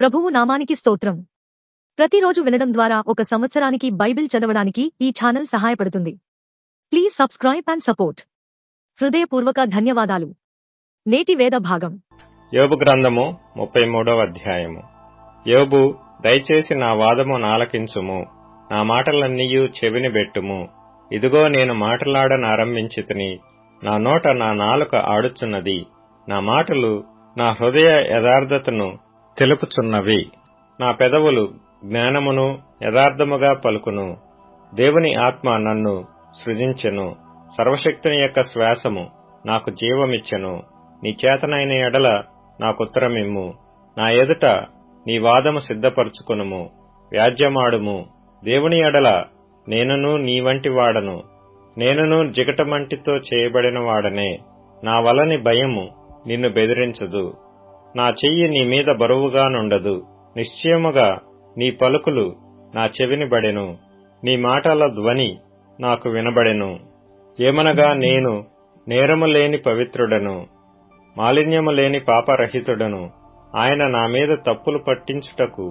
ప్రభువు నామానికి స్తోత్రం. ప్రతిరోజు వినడం ద్వారా ఒక సంవత్సరానికి బైబిల్ చదవడానికి ఈ ఛానల్ సహాయపడుతుంది. Please subscribe and support. హృదయపూర్వక ధన్యవాదాలు. నేటి వేద భాగం యోబు గ్రంథము 33వ అధ్యాయము. యోబు, దయచేసి నా వాదము నాలకించుము, నా మాటలన్నీయు చెవిని బెట్టుము. ఇదిగో నేను మాటలాడనారంభించితిని, నా నోట నా నాలుక ఆడుచున్నది. నా మాటలు నా హృదయ యథార్థతను తెలుపుచున్నవి. నా పెదవులు జ్ఞానమును యథార్థముగా పలుకును. దేవుని ఆత్మ నన్ను సృజించెను, సర్వశక్తుని యొక్క శ్వాసము నాకు జీవమిచ్చెను. నీ చేతనైన ఎడల నాకుత్తరమిమ్ము, నా ఎదుట నీ వాదము సిద్ధపరచుకొనుము. వ్యాజ్యమాడుము, దేవుని ఎడల నేనును నీ వంటి వాడను, నేనును జిగటమంటితో చేయబడిన వాడనే. నా వలని భయము నిన్ను బెదిరించదు, నా చెయ్యి నీ మీద బరువుగా నుండదు. నిశ్చయముగా నీ పలుకులు నా చెవిని బడెను, నీ మాటల ధ్వని నాకు వినబడెను. ఏమనగా నేను నేరము లేని పవిత్రుడను, మాలిన్యము లేని పాపరహితుడను. ఆయన నా మీద తప్పులు పట్టించుటకు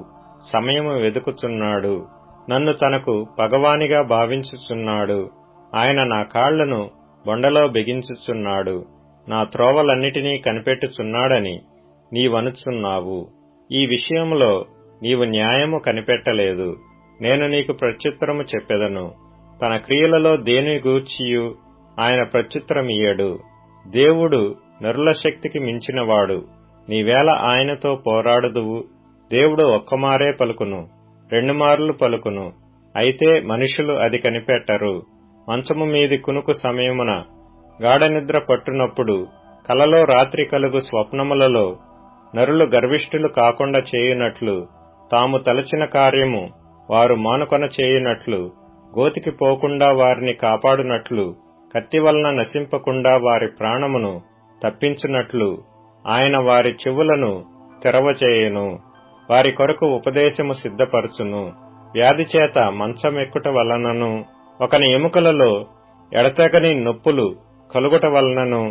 సమయము వెదుకుచున్నాడు, నన్ను తనకు పగవానిగా భావించుచున్నాడు. ఆయన నా కాళ్లను బొండలో బిగించుచున్నాడు, నా త్రోవలన్నిటినీ కనిపెట్టుచున్నాడని నీవనుచున్నావు. ఈ విషయంలో నీవు న్యాయము కనిపెట్టలేదు. నేను నీకు ప్రత్యుత్తరము చెప్పెదను. తన క్రియలలో దేని గూర్చియు ఆయన ప్రత్యుత్తరమియ్యడు. దేవుడు నరుల శక్తికి మించినవాడు, నీవేళ ఆయనతో పోరాడుదువు. దేవుడు ఒక్కమారే పలుకును, 2 మార్లు పలుకును, అయితే మనుషులు అది కనిపెట్టరు. మంచము మీది కునుకు సమయమున గాఢనిద్ర పట్టునప్పుడు, కలలో రాత్రి కలుగు స్వప్నములలో నరులు గర్విష్ఠులు కాకుండా చేయునట్లు, తాము తలచిన కార్యము వారు మానుకొన చేయునట్లు, గోతికి పోకుండా వారిని కాపాడునట్లు, కత్తి వలన నశింపకుండా వారి ప్రాణమును తప్పించునట్లు ఆయన వారి చెవులను తెరవచేయును, వారి కొరకు ఉపదేశము సిద్ధపరచును. వ్యాధి చేత మంచమెక్కుట వలనను, ఒకని ఎముకలలో ఎడతెగని నొప్పులు కలుగుట వలనను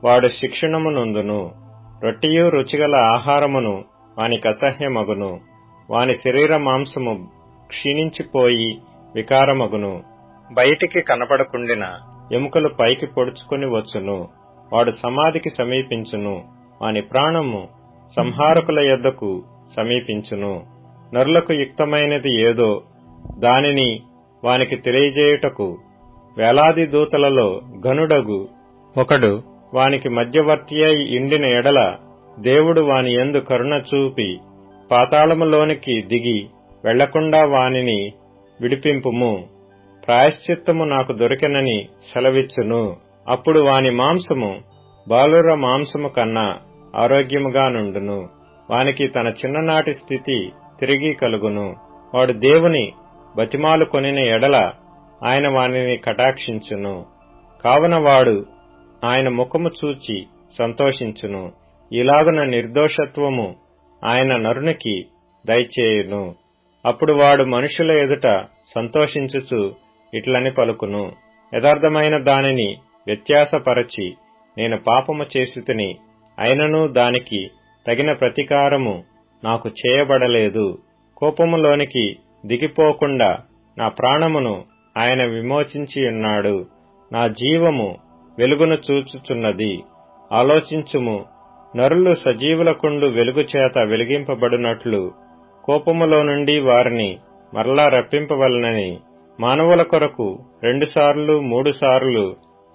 వాడు శిక్షణము నొందును. రొట్టియు రుచిగల ఆహారమును వానికి అసహ్యమగును. వాని శరీర మాంసము క్షీణించిపోయి వికారమగును. బయటికి కనపడకుండిన ఎముకలు పైకి పొడుచుకుని వచ్చును. వాడు సమాధికి సమీపించును, వాని ప్రాణము సంహారకుల యొద్దకు సమీపించును. నరులకు యుక్తమైనది ఏదో దానిని వానికి తెలియజేయుటకు వేలాది దూతలలో ఘనుడగు ఒకడు వానికి మధ్యవర్తి అయి ఇండిన ఎడల, దేవుడు వాని యందు కరుణ చూపి పాతాళములోనికి దిగి వెళ్లకుండా వానిని విడిపింపుము. ప్రాయశ్చిత్తము నాకు దొరికెనని సెలవిచ్చును. అప్పుడు వాని మాంసము బాలుర మాంసము కన్నా ఆరోగ్యముగా నుండును. వానికి తన చిన్ననాటి స్థితి తిరిగి కలుగును. వాడు దేవుని బతిమాలు కొనిన ఎడల ఆయన వానిని కటాక్షించును. కావున వాడు ఆయన ముఖము చూచి సంతోషించును. ఇలాగున నిర్దోషత్వము ఆయన నరునికి దయచేయును. అప్పుడు వాడు మనుషుల ఎదుట సంతోషించుచు ఇట్లని పలుకును, యథార్థమైన దానిని వ్యత్యాసపరచి నేను పాపము చేసితిని, అయినను దానికి తగిన ప్రతీకారము నాకు చేయబడలేదు. కోపములోనికి దిగిపోకుండా నా ప్రాణమును ఆయన విమోచించియున్నాడు. నా జీవము వెలుగును చూచుచున్నది. ఆలోచించుము, నరులు సజీవులకుండు వెలుగు చేత వెలిగింపబడినట్లు కోపములో నుండి వారిని మరలా రప్పింపవలనని మానవుల కొరకు 2 సార్లు 3 సార్లు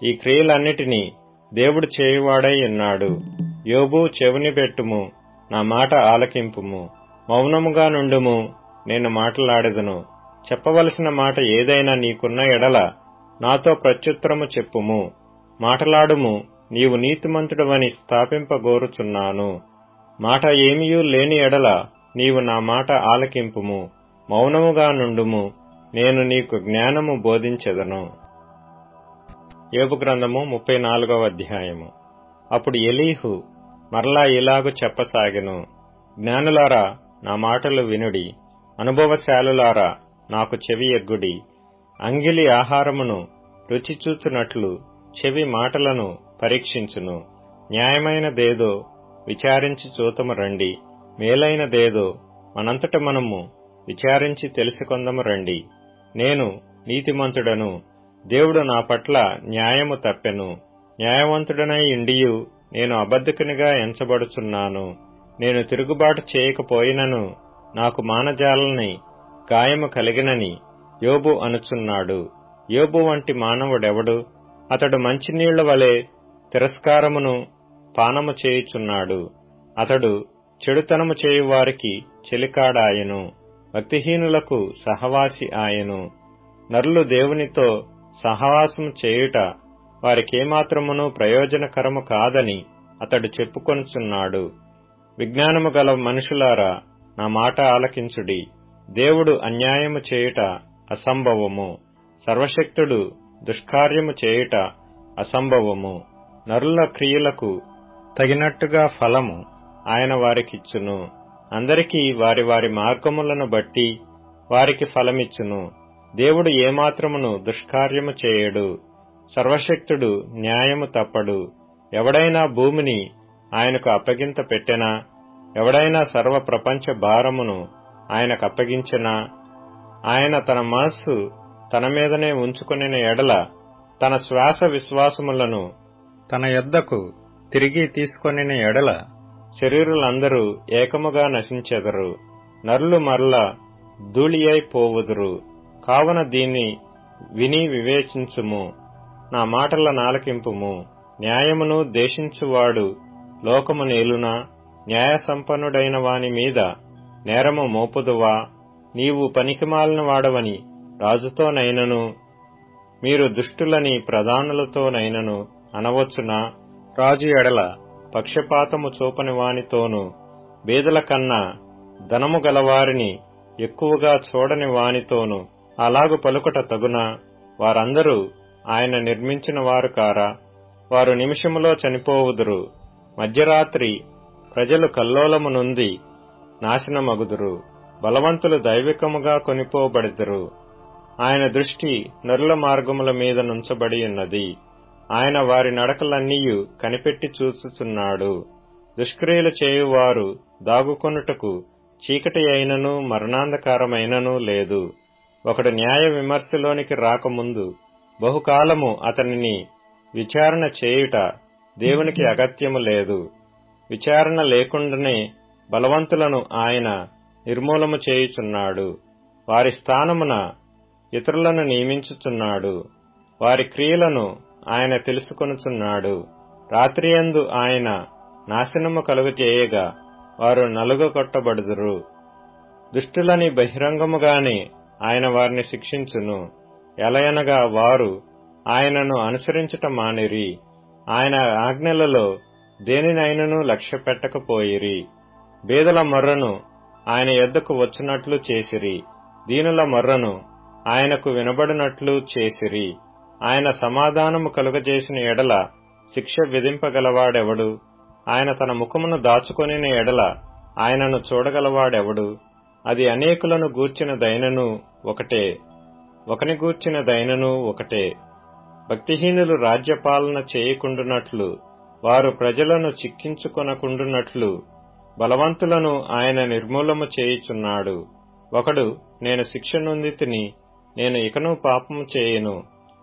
ఈ క్రియలన్నిటినీ దేవుడు చేయువాడై ఉన్నాడు. యోబు, చెవిని పెట్టుము, నా మాట ఆలకింపుము. మౌనముగా నుండుము, నేను మాట్లాడెదను. చెప్పవలసిన మాట ఏదైనా నీకున్న ఎడల నాతో ప్రత్యుత్తరము చెప్పుము. మాటలాడుము, నీవు నీతిమంతుడవని స్థాపింపగోరుచున్నాను. మాట ఏమియూ లేని ఎడల నీవు నా మాట ఆలకింపుము. మౌనముగా నుండుము, నేను నీకు జ్ఞానము బోధించెదను. యోబు గ్రంథము 34వ అధ్యాయము. అప్పుడు ఎలీహు మరలా ఇలాగు చెప్పసాగెను, జ్ఞానులారా నా మాటలు వినుడి, అనుభవశాలులారా నాకు చెవి ఎగ్గుడి. అంగిలి ఆహారమును రుచి చూచునట్లు చెవి మాటలను పరీక్షించును. న్యాయమైనదేదో విచారించి చూతము రండి. మేలైనదేదో మనంతట మనము విచారించి తెలుసుకొందము రండి. నేను నీతిమంతుడను, దేవుడు నా పట్ల న్యాయము తప్పెను. న్యాయవంతుడనై ఇండియు నేను అబద్ధికునిగా ఎంచబడుచున్నాను. నేను తిరుగుబాటు చేయకపోయినను నాకు మానజాలని గాయము కలిగినని యోబు అనుచున్నాడు. యోబు వంటి మానవుడెవడు? అతడు మంచినీళ్ల వలె తిరస్కారమును పానము చేయుచున్నాడు. అతడు చెడుతనము చేయువారికి చెలికాడాయెను, భక్తిహీనులకు సహవాసి ఆయెను. నరులు దేవునితో సహవాసము చేయుట వారికేమాత్రమును ప్రయోజనకరము కాదని అతడు చెప్పుకొనుచున్నాడు. విజ్ఞానము గల మనుషులారా, నా మాట ఆలకించుడి. దేవుడు అన్యాయము చేయుట అసంభవము, సర్వశక్తుడు దుష్కార్యము చేయుట అసంభవము. నరుల క్రియలకు తగినట్టుగా ఫలము ఆయన వారికిచ్చును. అందరికీ వారి వారి మార్గములను బట్టి వారికి ఫలమిచ్చును. దేవుడు ఏమాత్రమును దుష్కార్యము చేయడు. సర్వశక్తుడు న్యాయము తప్పడు. ఎవడైనా భూమిని ఆయనకు అప్పగింత పెట్టెనా? ఎవడైనా సర్వ ప్రపంచ భారమును ఆయనకు అప్పగించెనా? ఆయన తన మనస్సు తన మీదనే ఉంచుకొనిన ఎడల తన శ్వాస విశ్వాసములను తన యొద్దకు తిరిగి తీసుకొనిన ఎడల శరీరులందరూ ఏకముగా నశించెదరు, నరులు మరల ధూళియై పోవుదురు. కావున దీన్ని విని వివేచించుము, నా మాటల నాలకింపుము. న్యాయమును దేశించువాడు లోకము నేలునా? న్యాయ సంపన్నుడైన వాని మీద నేరము మోపుదువా? నీవు పనికిమాలిన వాడవని రాజుతోనైనను మీరు దుష్టులని ప్రధానులతోనైనను అనవచ్చునా? రాజు ఎడల పక్షపాతము చూపని వానితోనూ బీదల కన్నా ధనము గలవారిని ఎక్కువగా చూడని వానితోనూ అలాగు పలుకుట తగునా? వారందరూ ఆయన నిర్మించిన వారు కారా? వారు నిమిషములో చనిపోవుదురు. మధ్యరాత్రి ప్రజలు కల్లోలము నొంది నాశనమగుదురు. బలవంతులు దైవికముగా కొనిపోబడుదురు. ఆయన దృష్టి నరుల మార్గముల మీద నుంచబడి ఉన్నది. ఆయన వారి నడకలన్నీయు కనిపెట్టి చూచుచున్నాడు. దుష్క్రియలు చేయువారు దాగుకొనుటకు చీకటి అయినను మరణాంధకారమైనను లేదు. ఒకడు న్యాయ విమర్శలోనికి రాకముందు బహుకాలము అతనిని విచారణ చేయుట దేవునికి అగత్యము లేదు. విచారణ లేకుండానే బలవంతులను ఆయన నిర్మూలము చేయుచున్నాడు. వారి స్థానమున ఇతరులను నియమించుచున్నాడు. వారి క్రియలను ఆయన తెలుసుకొనుచున్నాడు. రాత్రియందు ఆయన నాశనము కలుగజేయగా వారు నలుగగొట్టబడుదురు. దుష్టులని బహిరంగముగానే ఆయన వారిని శిక్షించును. ఎలయనగా వారు ఆయనను అనుసరించుట మానిరి. ఆయన ఆజ్ఞలలో దేనినైనను లక్ష్య పెట్టకపోయిరి. బీదల మొర్రను ఆయన యొద్దకు వచ్చినట్లు చేసిరి. దీనుల మొర్రను ఆయనకు వినబడినట్లు చేసిరి. ఆయన సమాధానము కలుగజేసిన ఎడల శిక్ష విధింపగలవాడెవడు? ఆయన తన ముఖమును దాచుకొనిన ఎడల ఆయనను చూడగలవాడెవడు? అది అనేకులను గూర్చిన దైనను ఒకటే, ఒకని గూర్చిన దైనను ఒకటే. భక్తిహీనులు రాజ్యపాలన చేయకుండునట్లు, వారు ప్రజలను చిక్కించుకొనకుండునట్లు బలవంతులను ఆయన నిర్మూలము చేయుచున్నాడు. ఒకడు, నేను శిక్ష నొందితిని, నేను ఇకను పాపము చేయను,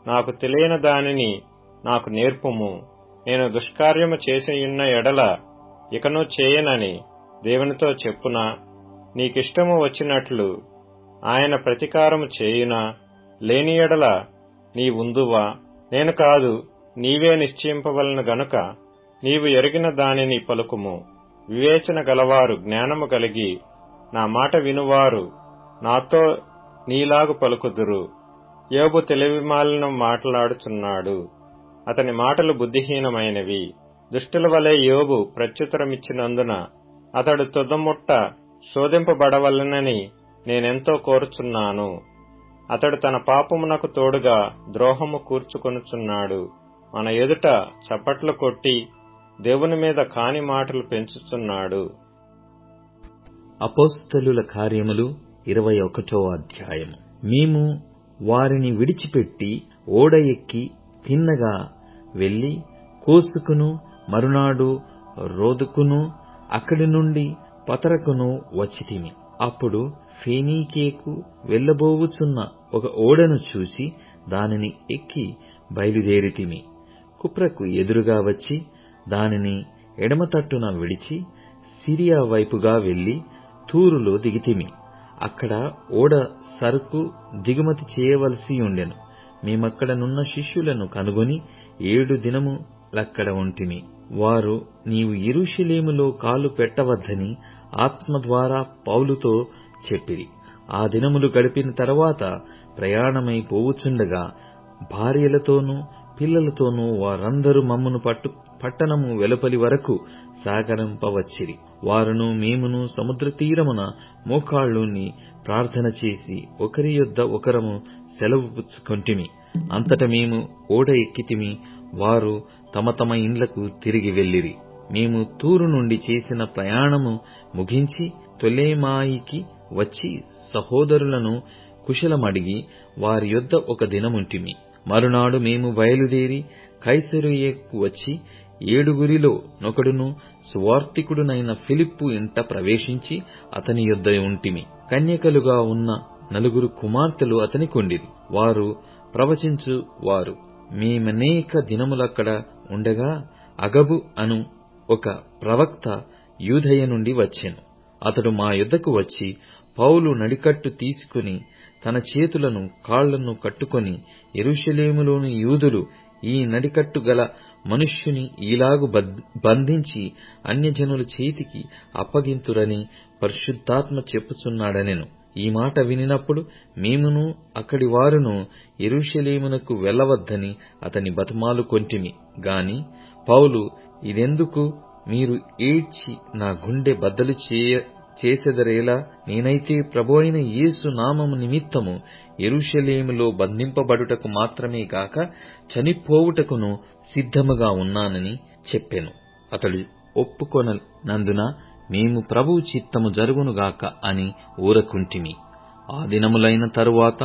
నాకు తెలియని దానిని నాకు నేర్పుము, నేను దుష్కార్యము చేసియున్న ఎడల ఇకను చేయనని దేవునితో చెప్పునా? నీకిష్టము వచ్చినట్లు ఆయన ప్రతీకారము చేయునా? లేని ఎడల నీవుందువా? నేను కాదు, నీవే నిశ్చయింపవలను గనుక నీవు ఎరిగిన దానిని పలుకుము. వివేచన గలవారు జ్ఞానము కలిగి నా మాట వినువారు నాతో నీలాగు పలుకుదురు. యోబు తెలివిమాలిన మాట్లాడుచున్నాడు, అతని మాటలు బుద్ధిహీనమైనవి. దుష్టుల వలె యోబు ప్రత్యుత్తరమిచ్చినందున అతడు తుదముట్ట శోధింపబడవలెనని నేనెంతో కోరుచున్నాను. అతడు తన పాపమునకు తోడుగా ద్రోహము కూర్చుకొనుచున్నాడు. మన ఎదుట చప్పట్లు కొట్టి దేవుని మీద కాని మాటలు పెంచుచున్నాడు. అపోస్తలుల కార్యములు 21వ అధ్యాయము. మేము వారిని విడిచిపెట్టి ఓడ ఎక్కి తిన్నగా వెళ్లి కోసుకును మరునాడు రోదుకును అక్కడి నుండి పతరకును వచ్చితిమి. అప్పుడు ఫేనీకేకు వెళ్లబోవుచున్న ఒక ఓడను చూసి దానిని ఎక్కి బయలుదేరితిమి. కుప్రకు ఎదురుగా వచ్చి దానిని ఎడమతట్టున విడిచి సిరియా వైపుగా వెళ్లి తూరులో దిగితిమి. అక్కడ ఓడ సరుకు దిగుమతి చేయవలసియుండెను. మేమక్కడనున్న శిష్యులను కనుగొని 7 దినములక్కడ ఉంటిమి. వారు నీవు యెరూషలేములో కాలు పెట్టవద్దని ఆత్మ ద్వారా పౌలుతో చెప్పిరి. ఆ దినములు గడిపిన తరువాత ప్రయాణమై పోవుచుండగా భార్యలతోనూ పిల్లలతోనూ వారందరూ మమ్మను పట్టణము వెలుపలి వరకు సాగనంపవచ్చిరి. వారును మేమును సముద్ర తీరమున మోకాళ్ళూని ప్రార్థన చేసి ఒకరి యొద్ద ఒకరము సెలవు పుచ్చుకొంటిమి. అంతట మేము ఓడ ఎక్కితిమి. వారు తమ తమ ఇండ్లకు తిరిగి వెళ్ళిరి. మేము తూరు నుండి చేసిన ప్రయాణము ముగించి తొలెమాయికి వచ్చి సహోదరులను కుశలమడిగి వారి యొద్ద ఒక దినముంటిమి. మరునాడు మేము బయలుదేరి కైసరయ్యకు వచ్చి 7గురిలో నొకడును సువార్తికుడునైన ఫిలిప్పు ఇంట ప్రవేశించి అతని యొద్ద ఉంటిమి. కన్యకలుగా ఉన్న 4 కుమార్తెలు అతనికుండిరి. వారు ప్రవచించువారు. మేమనేక దినములక్కడ ఉండగా అగబు అను ఒక ప్రవక్త యూదయ నుండి వచ్చెను. అతడు మా యొద్దకు వచ్చి పౌలు నడికట్టు తీసుకుని తన చేతులను కాళ్లను కట్టుకొని యెరూషలేములోని యూదులు ఈ నడికట్టు గల మనుష్యుని ఈలాగు బంధించి అన్యజనుల చేతికి అప్పగింతురని పరిశుద్ధాత్మ చెప్పుచున్నాడనెను. ఈ మాట వినినప్పుడు మేమును అక్కడి వారును యెరూషలేమునకు వెళ్లవద్దని అతని బతిమాలుకొంటిమి గాని పౌలు, ఇదెందుకు? మీరు ఏడ్చి నా గుండె బద్దలు చేసెదరేలా? నేనైతే ప్రభువైన యేసు నామము నిమిత్తము యెరూషలేములో బంధింపబడుటకు మాత్రమే కాక చనిపోవుటకును సిద్ధముగా ఉన్నానని చెప్పెను. అతడు ఒప్పుకొనందున మేము ప్రభువు చిత్తము జరుగునుగాక అని ఊరకుంటిమి. ఆ దినములైన తరువాత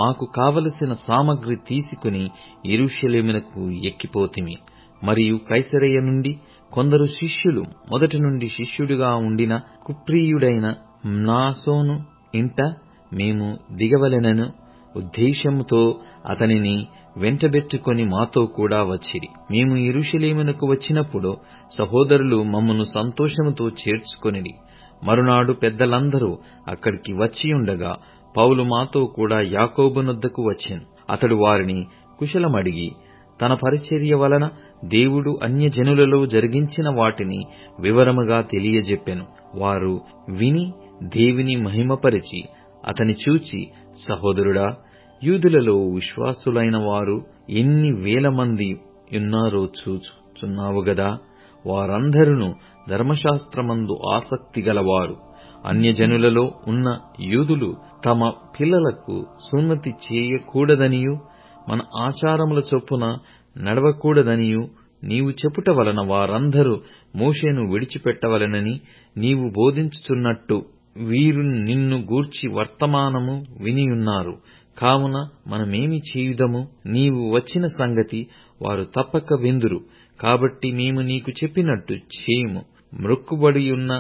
మాకు కావలసిన సామగ్రి తీసుకుని యెరూషలేమునకు ఎక్కిపోతిమి. మరియు కైసరయ నుండి కొందరు శిష్యులు మొదటి నుండి శిష్యుడిగా ఉండిన కుప్రీయుడైన మ్నాసోను ఇంట మేము దిగవలెనను ఉద్దేశముతో అతనిని వెంటబెట్టుకొని మాతో కూడా వచ్చిరి. మేము యెరూషలేమునకు వచ్చినప్పుడు సహోదరులు మమ్మను సంతోషముతో చేర్చుకొనిరి. మరునాడు పెద్దలందరూ అక్కడికి వచ్చియుండగా పౌలు మాతో కూడా యాకోబునొద్దకు వచ్చెను. అతడు వారిని కుశలమడిగి తన పరిచర్య వలన దేవుడు అన్యజనులలో జరిగించిన వాటిని వివరముగా తెలియజెప్పెను. వారు విని దేవుని మహిమపరిచి అతని చూచి, సహోదరుడా, యూదులలో విశ్వాసులైన వారు ఎన్ని వేల మంది ఉన్నారో చూచుచున్నావు గదా. వారందరూ ధర్మశాస్త్రమందు ఆసక్తి గలవారు. అన్యజనులలో ఉన్న యూదులు తమ పిల్లలకు సున్నతి చేయకూడదనియూ మన ఆచారముల చొప్పున నడవకూడదనియూ నీవు చెప్పుట వలన వారందరూ మోషేను విడిచిపెట్టవలెనని నీవు బోధించుచున్నట్టు వీరు నిన్ను గూర్చి వర్తమానము వినియున్నారు. కావున మనమేమి చేయుదము? నీవు వచ్చిన సంగతి వారు తప్పక విందురు. కాబట్టి మేము నీకు చెప్పినట్టు చేయుము. మ్రొక్కుబడియున్న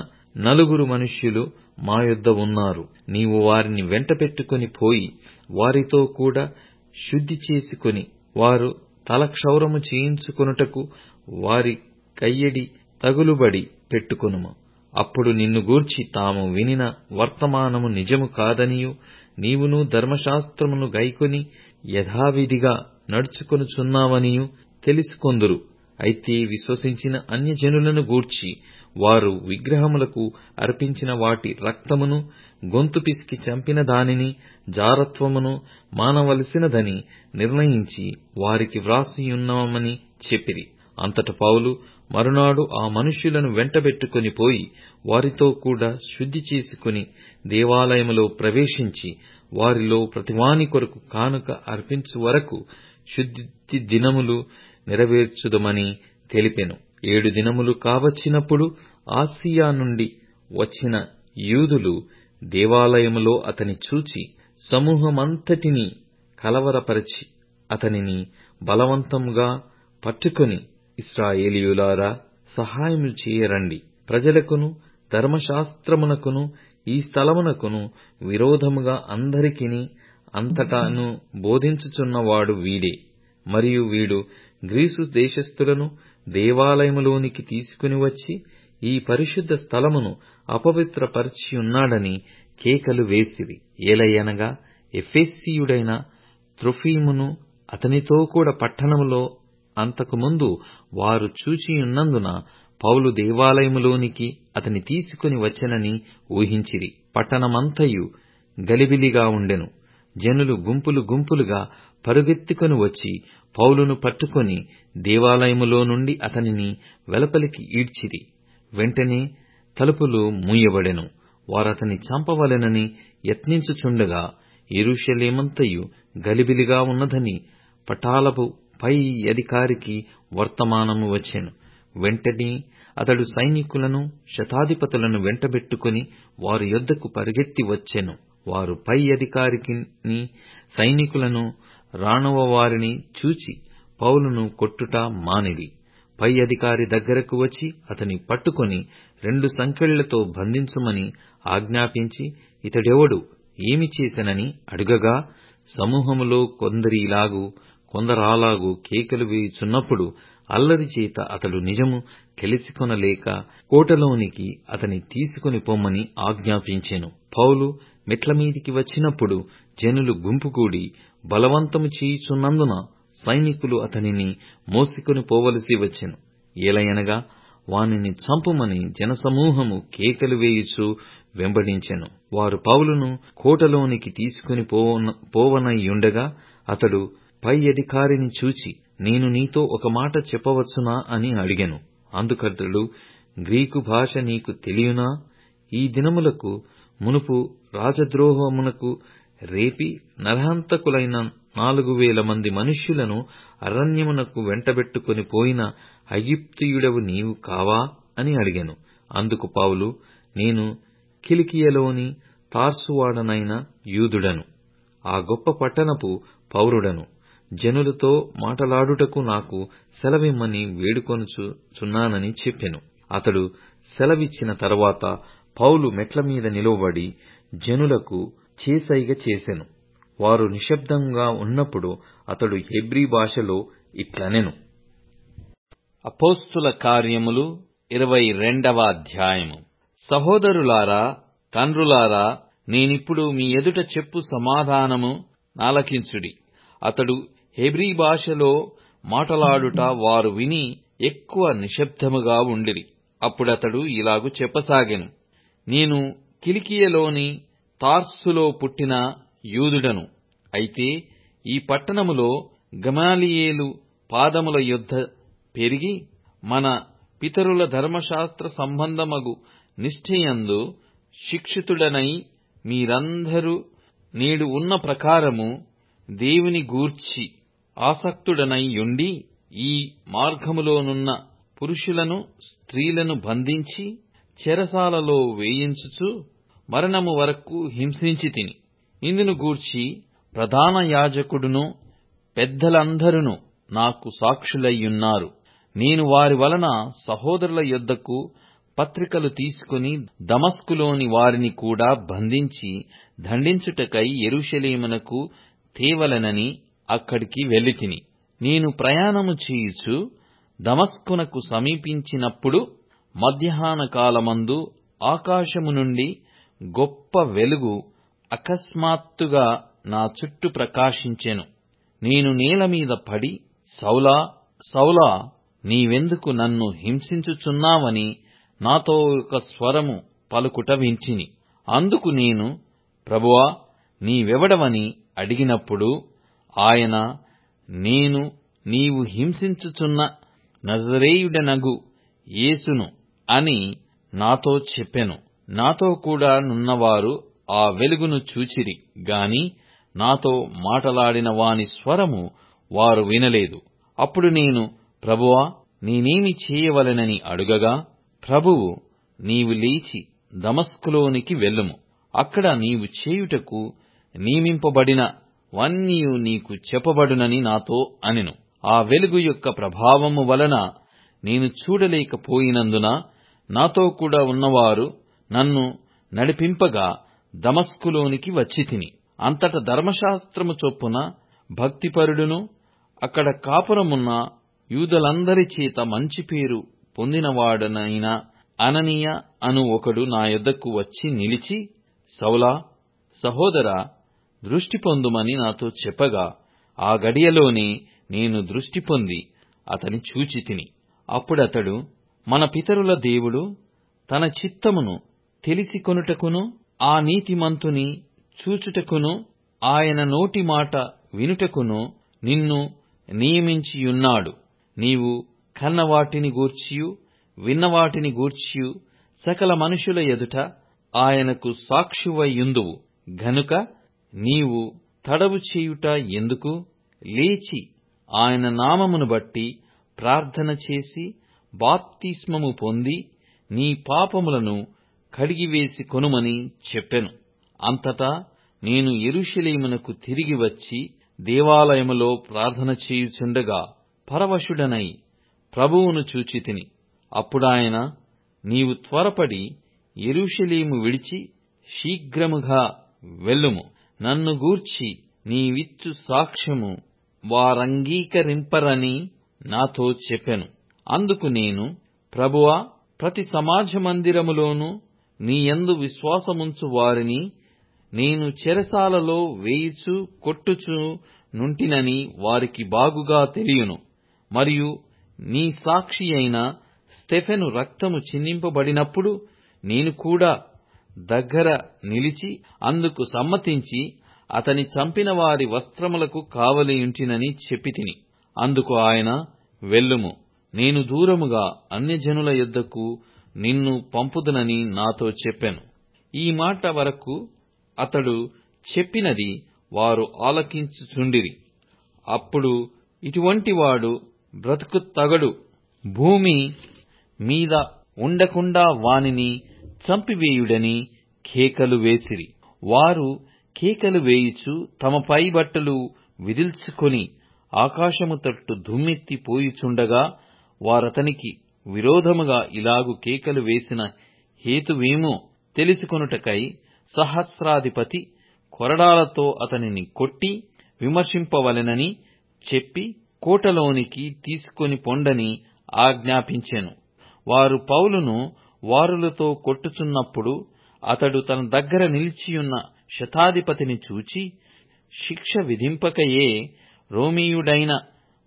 4 మనుష్యులు మా యొద్ద ఉన్నారు. నీవు వారిని వెంట పెట్టుకుని పోయి వారితో కూడా శుద్ధి చేసుకుని వారు తలక్షౌరము చేయించుకొనుటకు వారి కయ్యడి తగులుబడి పెట్టుకొనుము. అప్పుడు నిన్ను గూర్చి తాము వినిన వర్తమానము నిజము కాదనియూ నీవును ధర్మశాస్త్రమును గైకొని యథావిధిగా నడుచుకొనుచున్నావనియూ తెలుసుకొందురు. అయితే విశ్వసించిన అన్యజనులను గూర్చి వారు విగ్రహములకు అర్పించిన వాటి రక్తమును, గొంతు పిసికి చంపిన దానిని, జారత్వమును మానవలసినదని నిర్ణయించి వారికి వ్రాసియున్నామని చెప్పిరి. అంతట పౌలు మరునాడు ఆ మనుష్యులను వెంటబెట్టుకుని పోయి వారితో కూడా శుద్ధి చేసుకుని దేవాలయములో ప్రవేశించి వారిలో ప్రతివాని కొరకు కానుక అర్పించు వరకు శుద్ధి దినములు నెరవేర్చుదమని తెలిపెను. 7 దినములు కావచ్చినప్పుడు ఆసియా నుండి వచ్చిన యూదులు దేవాలయములో అతని చూచి సమూహమంతటినీ కలవరపరచి అతనిని బలవంతంగా పట్టుకొని, ఇశ్రాయేలీయులారా, సహాయము చేయరండి. ప్రజలకును ధర్మశాస్త్రమునకును ఈ స్థలమునకును విరోధముగా అందరికిని అంతటాను బోధించుచున్నవాడు వీడే. మరియు వీడు గ్రీసు దేశస్థులను దేవాలయములోనికి తీసుకుని వచ్చి ఈ పరిశుద్ధ స్థలమును అపవిత్రపరచియున్నాడని కేకలు వేసిరి. ఏలయనగా ఎఫెసీయుడైన త్రోఫిమును అతనితో కూడా పట్టణములో అంతకుముందు వారు చూచియున్నందున పౌలు దేవాలయములోనికి అతని తీసుకుని వచ్చెనని ఊహించిరి. పట్టణమంతయు గలిబిలిగా ఉండెను. జనులు గుంపులు గుంపులుగా పరుగెత్తుకొని వచ్చి పౌలును పట్టుకొని దేవాలయములో నుండి అతనిని వెలుపలికి ఈడ్చిరి. వెంటనే తలుపులు మూయబడెను. వారతని చంపవలెనని యత్నించుచుండగా యెరూషలేమంతయు గలిబిలిగా ఉన్నదని పటాలపు పై అధికారికి వర్తమానము వచ్చెను. వెంటనే అతడు సైనికులను శతాధిపతులను వెంటబెట్టుకుని వారి యొద్దకు పరిగెత్తి వచ్చెను. వారు పై అధికారికిని సైనికులను రాణువ వారిని చూచి పౌలును కొట్టుట మానిరి. పై అధికారి దగ్గరకు వచ్చి అతని పట్టుకొని 2 సంకెళ్లతో బంధించుమని ఆజ్ఞాపించి ఇతడెవడు, ఏమి చేసెనని అడుగగా, సమూహములో కొందరాలాగు కేకలు వేయుచున్నప్పుడు అల్లరి చేత అతడు నిజము తెలిసికొనలేక కోటలోనికి అతని తీసుకుని పొమ్మని ఆజ్ఞాపించెను. పౌలు మెట్లమీదికి వచ్చినప్పుడు జనులు గుంపుకూడి బలవంతము చేయుచున్నందున సైనికులు అతనిని మోసికొని పోవలసి వచ్చెను. ఏలయనగా వానిని చంపుమని జనసమూహము కేకలు వేయుచు వెంబడించెను. వారు పౌలును కోటలోనికి తీసుకుని పోవనయ్యుండగా అతడు పై అధికారిని చూచి, నేను నీతో ఒక మాట చెప్పవచ్చునా అని అడిగెను. అందుకతడు, గ్రీకు భాష నీకు తెలియునా? ఈ దినములకు మునుపు రాజద్రోహమునకు రేపి నరహంతకులైన 4,000 మంది మనుష్యులను అరణ్యమునకు వెంటబెట్టుకుని పోయిన ఐగుప్తీయుడవు నీవు కావా అని అడిగెను. అందుకు పౌలు, నేను కిలికియలోని తార్సువాడనైన యూదుడను, ఆ గొప్ప పట్టణపు పౌరుడను. జనులతో మాటలాడుటకు నాకు సెలవిమ్మని వేడుకొనుచున్నానని చెప్పెను. అతడు సెలవిచ్చిన తరువాత పౌలు మెట్లమీద నిలువబడి జనులకు చేసైగ చేసెను. వారు నిశ్శబ్దంగా ఉన్నప్పుడు అతడు హెబ్రీ భాషలో ఇట్లనెను. అపోస్తుల కార్యములు 22వ అధ్యాయము. సహోదరులారా, తండ్రులారా, నేనిప్పుడు మీ ఎదుట చెప్పు సమాధానము నాలకించుడి. అతడు హెబ్రీ భాషలో మాటలాడుట వారు విని ఎక్కువ నిశ్శబ్దముగా ఉండిరి. అప్పుడతడు ఇలాగు చెప్పసాగెను. నేను కిలికియలోని తార్సులో పుట్టిన యూదుడను. అయితే ఈ పట్టణములో గమాలియేలు పాదముల యొద్ద పెరిగి మన పితరుల ధర్మశాస్త్ర సంబంధమగు నిష్ఠయందు శిక్షితుడనై మీరందరూ నేడు ఉన్న ప్రకారము దేవుని గూర్చి ఆసక్తుడనై యుండి ఈ మార్గములోనున్న పురుషులను స్త్రీలను బంధించి చెరసాలలో వేయించుచు మరణము వరకు హింసించితిని. ఇందును గూర్చి ప్రధాన యాజకుడును పెద్దలందరూ నాకు సాక్షులయ్యున్నారు. నేను వారి వలన సహోదరుల యొద్దకు పత్రికలు తీసుకుని దమస్కులోని వారిని కూడా బంధించి దండించుటకై యెరూషలేమునకు తేవలెనని అక్కడికి వెళ్ళితిని. నేను ప్రయాణము చేయుచు దమస్కునకు సమీపించినప్పుడు మధ్యాహ్న కాలమందు ఆకాశము నుండి గొప్ప వెలుగు అకస్మాత్తుగా నా చుట్టూ ప్రకాశించెను. నేను నేలమీద పడి, సౌలా, సౌలా, నీవెందుకు నన్ను హింసించుచున్నావని నాతో ఒక స్వరము పలుకుట వింటిని. అందుకు నేను, ప్రభువా, నీవెవడవని అడిగినప్పుడు ఆయన, నేను నీవు హింసించుచున్న నజరేయుడనగు యేసును అని నాతో చెప్పెను. నాతో కూడా నున్నవారు ఆ వెలుగును చూచిరి గాని నాతో మాటలాడిన వాని స్వరము వారు వినలేదు. అప్పుడు నేను, ప్రభువా, నేనేమి చేయవలెనని అడుగగా, ప్రభువు, నీవు లేచి దమస్కులోనికి వెళ్ళుము. అక్కడ నీవు చేయుటకు నియమింపబడిన వన్నీయు నీకు చెప్పబడునని నాతో అనెను. ఆ వెలుగు యొక్క ప్రభావము వలన నేను చూడలేకపోయినందున నాతో కూడా ఉన్నవారు నన్ను నడిపింపగా దమస్కులోనికి వచ్చితిని. అంతట ధర్మశాస్త్రము చొప్పున భక్తిపరుడును అక్కడ కాపురమున్న యూదులందరి చేత మంచి పేరు పొందినవాడనైన అననీయ అను ఒకడు నా యొద్దకు వచ్చి నిలిచి, సౌలా, సహోదరా, దృష్టి పొందుమని నాతో చెప్పగా ఆ గడియలోనే నేను దృష్టి పొంది అతని చూచితిని. అప్పుడతడు, మన పితరుల దేవుడు తన చిత్తమును తెలిసికొనుటకును ఆ నీతిమంతుని చూచుటకును ఆయన నోటి మాట వినుటకును నిన్ను నియమించియున్నాడు. నీవు కన్నవాటిని గూర్చియు విన్నవాటిని గూర్చియు సకల మనుషుల ఎదుట ఆయనకు సాక్షివైయుందువు గనుక నీవు తడవు చేయుట ఎందుకు? లేచి ఆయన నామమును బట్టి ప్రార్థన చేసి బాప్తిస్మము పొంది నీ పాపములను కడిగివేసి కొనుమని చెప్పెను. అంతటా నేను యెరూషలేమునకు తిరిగి వచ్చి దేవాలయములో ప్రార్థన చేయుచుండగా పరవశుడనై ప్రభువును చూచితిని. అప్పుడాయన, నీవు త్వరపడి యెరూషలేము విడిచి శీఘ్రముగా వెళ్ళుము. నన్ను గూర్చి నీవిచ్చు సాక్ష్యము వారంగీకరింపరని నాతో చెప్పెను. అందుకు నేను, ప్రభువా, ప్రతి సమాజ మందిరములోనూ నీయందు విశ్వాసముంచు వారిని నేను చెరసాలలో వేయుచు కొట్టుచు నుంటినని వారికి బాగుగా తెలియను. మరియు నీ సాక్షి అయిన స్టెఫెను రక్తము చిందింపబడినప్పుడు నేను కూడా దగ్గర నిలిచి అందుకు సమ్మతించి అతని చంపిన వారి వస్త్రములకు కావలియుంటినని చెప్పితిని. అందుకు ఆయన, వెళ్ళుము, నేను దూరముగా అన్యజనుల యొద్దకు నిన్ను పంపుదునని నాతో చెప్పెను. ఈ మాట వరకు అతడు చెప్పినది వారు ఆలకించుచుండిరి. అప్పుడు, ఇటువంటి వాడు బ్రతుకు తగడు, భూమి మీద ఉండకుండా వానిని చంపివేయుడని కేకలు వేసిరి. వారు కేకలు వేయుచు తమ పై బట్టలు విదిల్చుకొని ఆకాశము తట్టు దుమ్మెత్తి పోయుచుండగా వారతనికి విరోధముగా ఇలాగు కేకలు వేసిన హేతువేమో తెలుసుకొనుటకై సహస్రాధిపతి కొరడాలతో అతనిని కొట్టి విమర్శింపవలెనని చెప్పి కోటలోనికి తీసుకొని పొండని ఆజ్ఞాపించెను. వారు పౌలును వారులతో కొట్టుచున్నప్పుడు అతడు తన దగ్గర నిలిచియున్న శతాధిపతిని చూచి, శిక్ష విధింపకయే రోమీయుడైన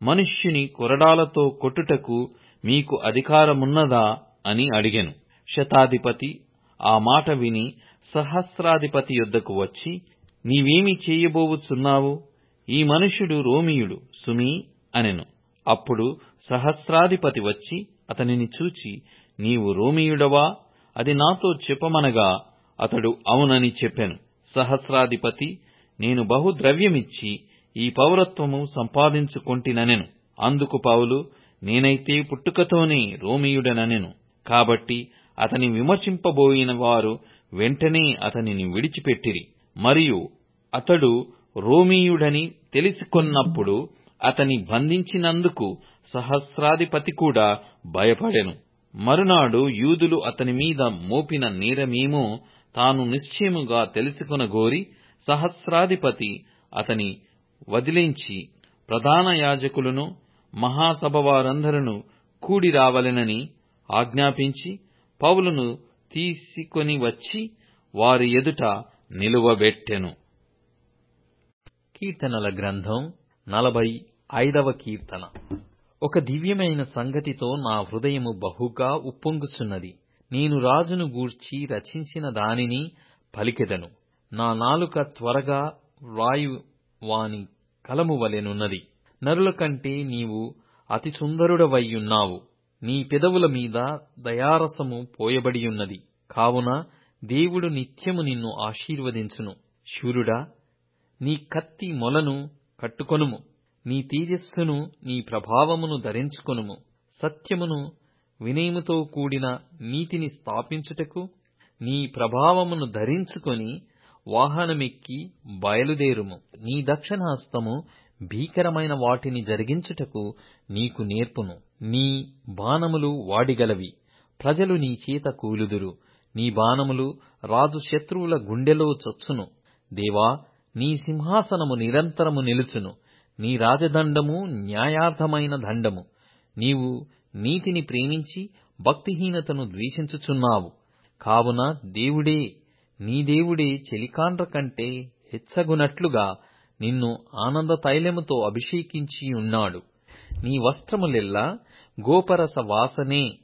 మనుష్యుని కొరడాలతో కొట్టుటకు మీకు అధికారమున్నదా అని అడిగెను. శతాధిపతి ఆ మాట విని సహస్రాధిపతి యొద్దకు వచ్చి, నీవేమి చేయబోవుచున్నావు? ఈ మనుష్యుడు రోమీయుడు సుమీ అనెను. అప్పుడు సహస్రాధిపతి వచ్చి అతనిని చూచి, నీవు రోమీయుడవా? అది నాతో చెప్పమనగా అతడు అవునని చెప్పెను. సహస్రాధిపతి, నేను బహుద్రవ్యమిచ్చి ఈ పౌరత్వము సంపాదించుకొంటిననెను. అందుకు పౌలు, నేనైతే పుట్టుకతోనే రోమీయుడనెను. కాబట్టి అతని విమర్శింపబోయిన వారు వెంటనే అతనిని విడిచిపెట్టిరి. మరియు అతడు రోమీయుడని తెలిసికొన్నప్పుడు అతని బంధించినందుకు సహస్రాధిపతి కూడా భయపడెను. మరునాడు యూదులు అతని మీద మోపిన నేరమేమో తాను నిశ్చయముగా తెలుసుకొనగోరి సహస్రాధిపతి అతని వదిలించి ప్రధాన యాజకులను మహాసభ వారందరూ కూడి రావలెనని ఆజ్ఞాపించి పౌలును తీసుకొని వచ్చి వారి ఎదుట నిలువబెట్టెను. కీర్తనల గ్రంథం 45వ కీర్తన. ఒక దివ్యమైన సంగతితో నా హృదయము బహుగా ఉప్పొంగుచున్నది. నేను రాజును గూర్చి రచించిన దానిని పలికెదను. నా నాలుక త్వరగా వ్రాయు వాని కలము వలెనున్నది. నరుల కంటే నీవు అతి సుందరుడవైయున్నావు. నీ పెదవుల మీద దయారసము పోయబడియున్నది. కావున దేవుడు నిత్యము నిన్ను ఆశీర్వదించును. శూరుడా, నీ కత్తి మొలను కట్టుకొనుము. నీ తేజస్సును నీ ప్రభావమును ధరించుకొనుము. సత్యమును వినయముతో కూడిన నీతిని స్థాపించుటకు నీ ప్రభావమును ధరించుకొని వాహనమెక్కి బయలుదేరుము. నీ దక్షిణహస్తము భీకరమైన వాటిని జరిగించుటకు నీకు నేర్పును. నీ బాణములు వాడిగలవి, ప్రజలు నీ చేత కూలుదురు. నీ బాణములు రాజు శత్రువుల గుండెలో చొచ్చును. దేవా, నీ సింహాసనము నిరంతరము నిలుచును. నీ రాజదండము న్యాయార్థమైన దండము. నీవు నీతిని ప్రేమించి భక్తిహీనతను ద్వేషించుచున్నావు. కావున నీ దేవుడే చెలికాండ్ర కంటే హెచ్చగునట్లుగా నిన్ను ఆనంద తైలముతో అభిషేకించి ఉన్నాడు. నీ వస్త్రములెల్లా గోపరస వాసనే,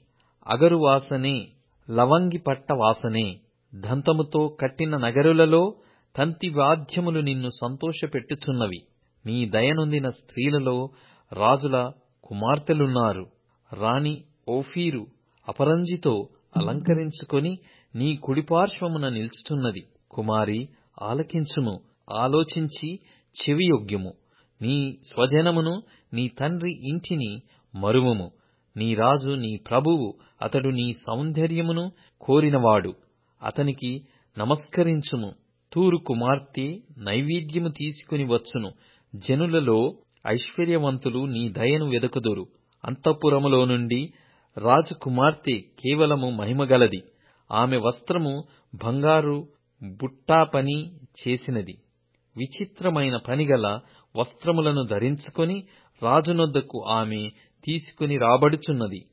అగరు వాసనే, లవంగి పట్ట వాసనే. దంతముతో కట్టిన నగరులలో తంతి వాద్యములు నిన్ను సంతోషపెట్టుచున్నవి. నీ దయనొందిన స్త్రీలలో రాజుల కుమార్తెలున్నారు. రాణి ఓఫీరు అపరంజితో అలంకరించుకొని నీ కుడిపార్శ్వమున నిల్చుచున్నది. కుమారి, ఆలకించుము, ఆలోచించి చెవియొగ్గుము. నీ స్వజనమును, నీ తండ్రి ఇంటిని మరువము. నీ రాజు, నీ ప్రభువు, అతడు నీ సౌందర్యమును కోరినవాడు. అతనికి నమస్కరించుము. తూరు కుమార్తె నైవేద్యము తీసుకుని వచ్చును. జనులలో ఐశ్వర్యవంతులు నీ దయను వెదకుదురు. అంతఃపురములో నుండి రాజకుమార్తె కేవలము మహిమగలది. ఆమె వస్త్రము బంగారు బుట్టా పని చేసినది. విచిత్రమైన పనిగల వస్త్రములను ధరించుకొని రాజునొద్దకు ఆమె తీసుకుని రాబడుచున్నది.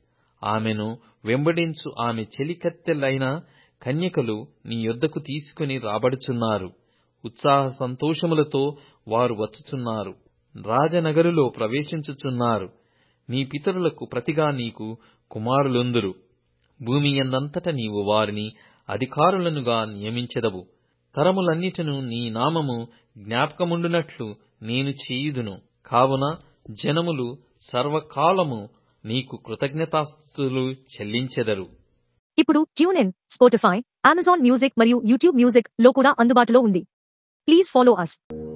ఆమెను వెంబడించు ఆమె చెలికత్తెలైన కన్యకలు నీ యొద్దకు తీసుకుని రాబడుచున్నారు. ఉత్సాహ సంతోషములతో వారు వచ్చుచున్నారు. రాజనగరులో ప్రవేశించుచున్నారు. నీ పితరులకు ప్రతిగా నీకు కుమారులుందురు. భూమి యందంతట నీవు వారిని అధికారులనుగా నియమించెదవు. తరములన్నిటిను నీ నామము జ్ఞాపకముండునట్లు నేను చేయుదును. కావున జనములు సర్వకాలము నీకు కృతజ్ఞతాస్తుతులు చెల్లించెదరు. ఇప్పుడు tune in, Spotify, Amazon music మరియు యూట్యూబ్ మ్యూజిక్ లో కూడా అందుబాటులో ఉంది. Please follow us.